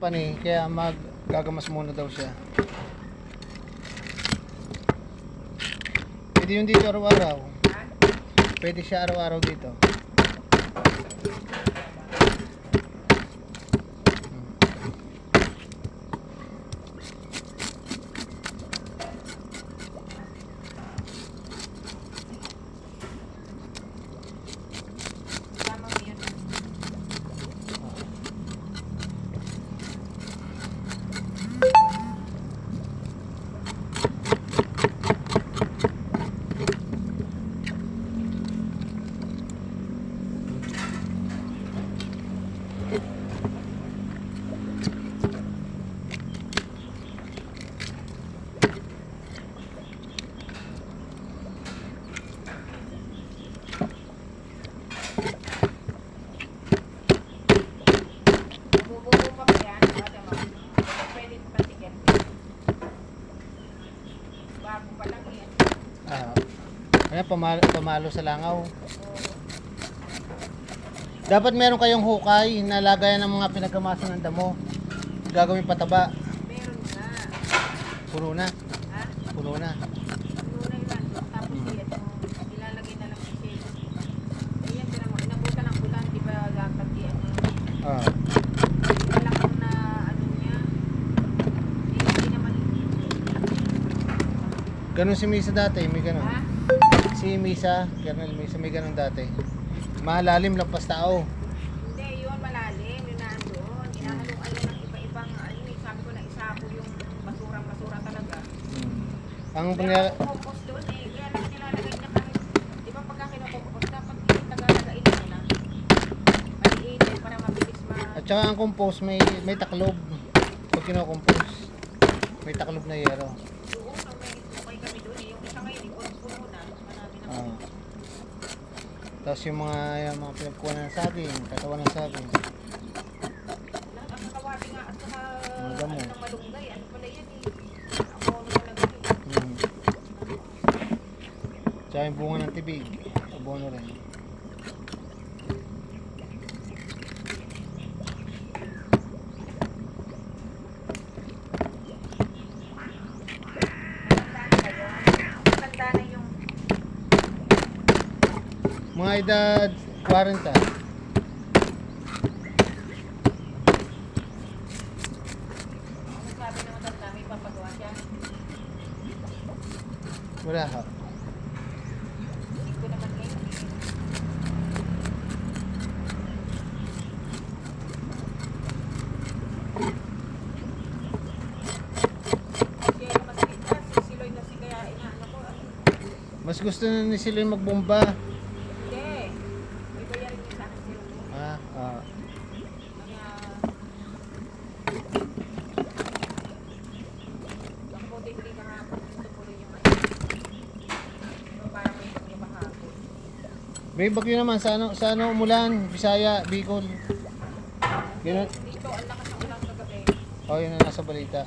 Pani, kaya maggagamas muna daw siya. Pwede yun dito araw-araw. Pwede siya araw-araw dito. Ayan, pamalo sa langaw. Dapat meron kayong hukay na lagayan ng mga pinagkamasan ng damo. Gagawin pataba. Meron na. Puno na. Ha? Puno na. Puno na yun. Tapos ilalagay na lang sa shade. Ayan, tinan mo. Inabutan ng bulan. Di ba dapat yan? Ah. Malakang na ano niya. Hindi naman. Ganun si Misa dati, may ganun. Ha? Si Misa, Colonel Misa, may ganun dati. Malalim, lampas tao. Hindi, yun malalim. Yun na doon. Inahalong-alo ng iba-ibang sabi ko na isapo yung basura-basura talaga. Ang Pero pangyayari, compost doon kaya lang nilalagay niya kahit, di ba pagka kinukompost, dapat yung tagalagain mo na. Maliit para mabilis at saka ang compost may taklob. Pag kinokompost, may taklob na yero. doon. May okay kami doon eh. Yung isa ngayon, puno na. Marami na. Ah. Tapos yung mga pinagkuha ng saging, katawan ng saging. Ang kakawati nga at saka Mga damo. ng malunggay. Ano pala yan eh. Abono talaga yun. Tsaka yung bunga ng tibig, abono rin. Matanda na yung Mga edad 40. sabi ng matanda, may papagawa siya. Wala ha. Hindi ko naman ngayon. Kaya naman kita, sisiloy na si kaya inaano ko. Mas gusto na ni sila yung magbomba. Hindi. May bayarin niya sa akin sila ko. Ah, ah. Kaya, baka po hindi ka hapon. Gusto ko rin yung ano. So, parang may bagyo mahapon. May bagyo naman sa ano umulan, Bisaya, Bicol. Ganun. Dito, ang lakas ng ulang kagabi. Oh, yun ang nasa balita.